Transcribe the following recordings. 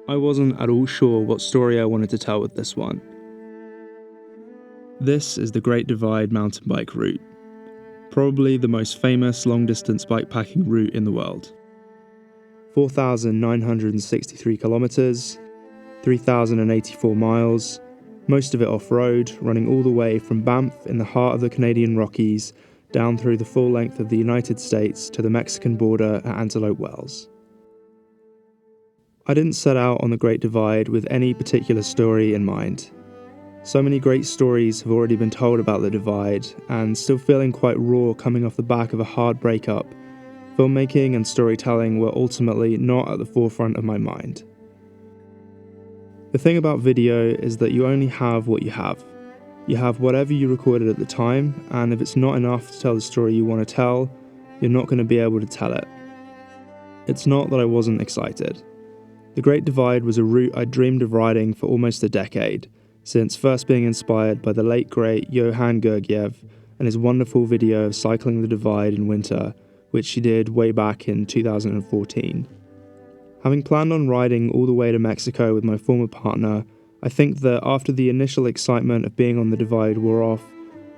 I wasn't at all sure what story I wanted to tell with this one. This is the Great Divide mountain bike route, probably the most famous long-distance bikepacking route in the world. 4,963 kilometers, 3,084 miles, most of it off-road, running all the way from Banff in the heart of the Canadian Rockies down through the full length of the United States to the Mexican border at Antelope Wells. I didn't set out on the Great Divide with any particular story in mind. So many great stories have already been told about the Divide, and still feeling quite raw coming off the back of a hard breakup, filmmaking and storytelling were ultimately not at the forefront of my mind. The thing about video is that you only have what you have. You have whatever you recorded at the time, and if it's not enough to tell the story you want to tell, you're not going to be able to tell it. It's not that I wasn't excited. The Great Divide was a route I dreamed of riding for almost a decade, since first being inspired by the late great Johan Gergiev and his wonderful video of cycling the Divide in winter, which he did way back in 2014. Having planned on riding all the way to Mexico with my former partner, I think that after the initial excitement of being on the Divide wore off,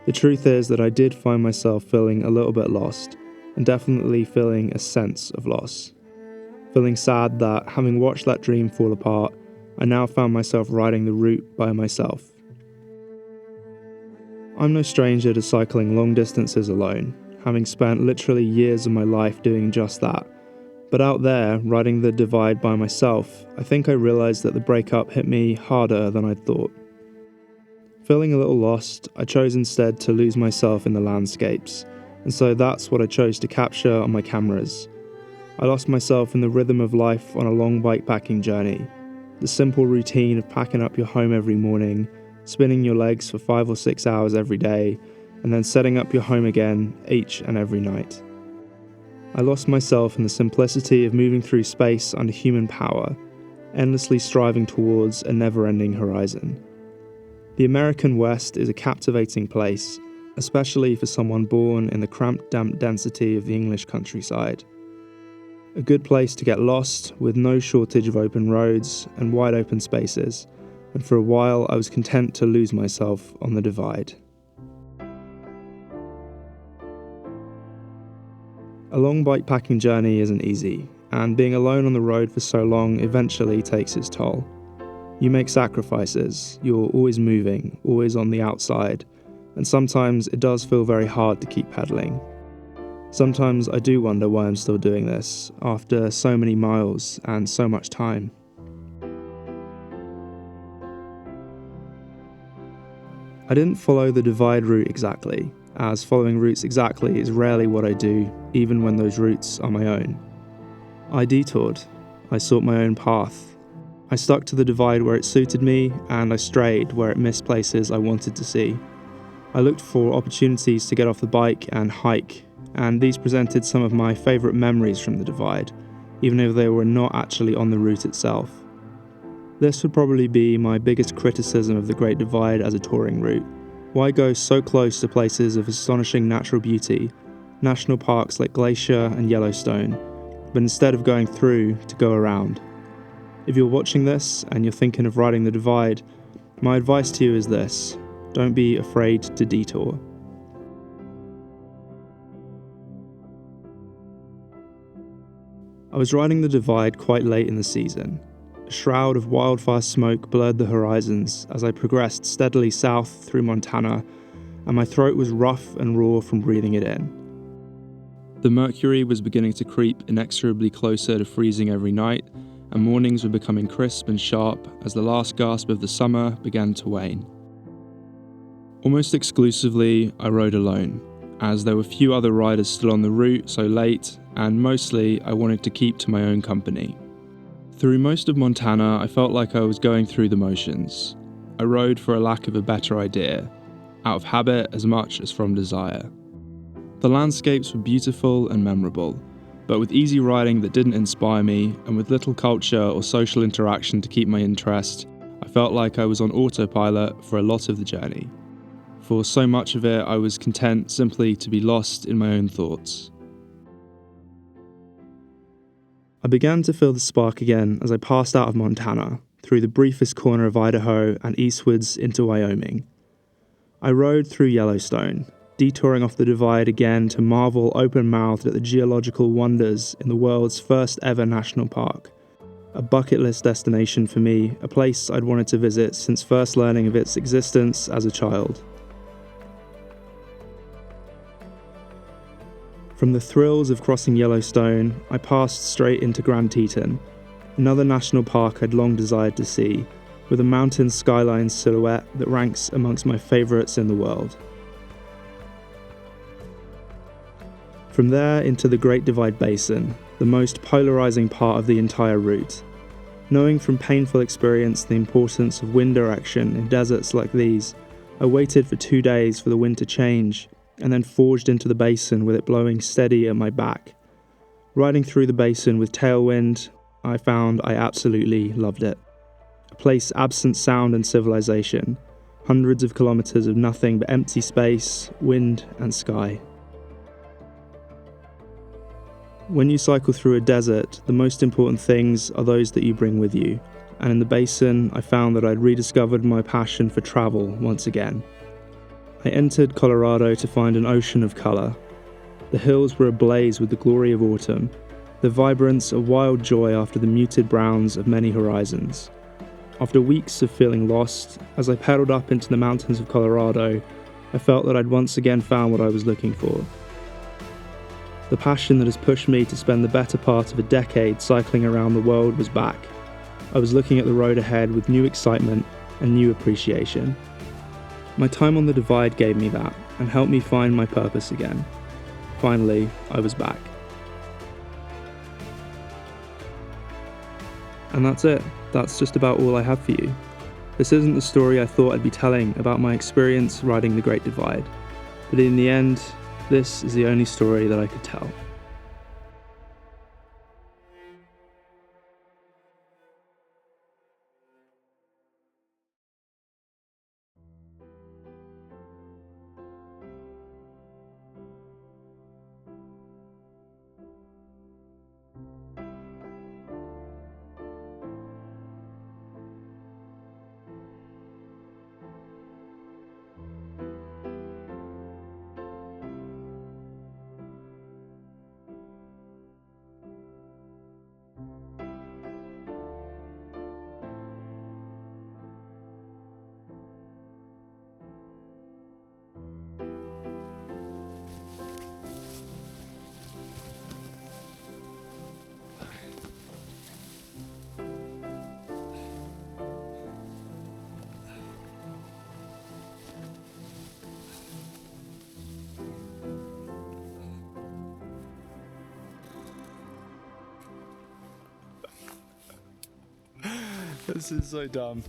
the truth is that I did find myself feeling a little bit lost, and definitely feeling a sense of loss. Feeling sad that, having watched that dream fall apart, I now found myself riding the route by myself. I'm no stranger to cycling long distances alone, having spent literally years of my life doing just that. But out there, riding the Divide by myself, I think I realised that the breakup hit me harder than I'd thought. Feeling a little lost, I chose instead to lose myself in the landscapes, and so that's what I chose to capture on my cameras. I lost myself in the rhythm of life on a long bikepacking journey. The simple routine of packing up your home every morning, spinning your legs for 5 or 6 hours every day, and then setting up your home again each and every night. I lost myself in the simplicity of moving through space under human power, endlessly striving towards a never-ending horizon. The American West is a captivating place, especially for someone born in the cramped, damp density of the English countryside. A good place to get lost, with no shortage of open roads and wide open spaces, and for a while I was content to lose myself on the Divide. A long bikepacking journey isn't easy, and being alone on the road for so long eventually takes its toll. You make sacrifices, you're always moving, always on the outside, and sometimes it does feel very hard to keep pedaling. Sometimes I do wonder why I'm still doing this, after so many miles and so much time. I didn't follow the Divide route exactly, as following routes exactly is rarely what I do, even when those routes are my own. I detoured. I sought my own path. I stuck to the Divide where it suited me, and I strayed where it missed places I wanted to see. I looked for opportunities to get off the bike and hike, and these presented some of my favourite memories from the Divide, even if they were not actually on the route itself. This would probably be my biggest criticism of the Great Divide as a touring route. Why go so close to places of astonishing natural beauty, national parks like Glacier and Yellowstone, but instead of going through, to go around? If you're watching this and you're thinking of riding the Divide, my advice to you is this: don't be afraid to detour. I was riding the Divide quite late in the season. A shroud of wildfire smoke blurred the horizons as I progressed steadily south through Montana, and my throat was rough and raw from breathing it in. The mercury was beginning to creep inexorably closer to freezing every night, and mornings were becoming crisp and sharp as the last gasp of the summer began to wane. Almost exclusively, I rode alone, as there were few other riders still on the route so late, and mostly I wanted to keep to my own company. Through most of Montana, I felt like I was going through the motions. I rode for a lack of a better idea, out of habit as much as from desire. The landscapes were beautiful and memorable, but with easy riding that didn't inspire me, and with little culture or social interaction to keep my interest, I felt like I was on autopilot for a lot of the journey. For so much of it, I was content simply to be lost in my own thoughts. I began to feel the spark again as I passed out of Montana, through the briefest corner of Idaho and eastwards into Wyoming. I rode through Yellowstone, detouring off the divide again to marvel open-mouthed at the geological wonders in the world's first ever national park. A bucket list destination for me, a place I'd wanted to visit since first learning of its existence as a child. From the thrills of crossing Yellowstone, I passed straight into Grand Teton, another national park I'd long desired to see, with a mountain skyline silhouette that ranks amongst my favourites in the world. From there into the Great Divide Basin, the most polarising part of the entire route. Knowing from painful experience the importance of wind direction in deserts like these, I waited for 2 days for the wind to change, and then forged into the basin with it blowing steady at my back. Riding through the basin with tailwind, I found I absolutely loved it. A place absent sound and civilization, hundreds of kilometres of nothing but empty space, wind and sky. When you cycle through a desert, the most important things are those that you bring with you, and in the basin I found that I'd rediscovered my passion for travel once again. I entered Colorado to find an ocean of colour. The hills were ablaze with the glory of autumn, the vibrance of wild joy after the muted browns of many horizons. After weeks of feeling lost, as I pedalled up into the mountains of Colorado, I felt that I'd once again found what I was looking for. The passion that has pushed me to spend the better part of a decade cycling around the world was back. I was looking at the road ahead with new excitement and new appreciation. My time on the Divide gave me that and helped me find my purpose again. Finally, I was back. And that's it. That's just about all I have for you. This isn't the story I thought I'd be telling about my experience riding the Great Divide, but in the end, this is the only story that I could tell. This is so dumb.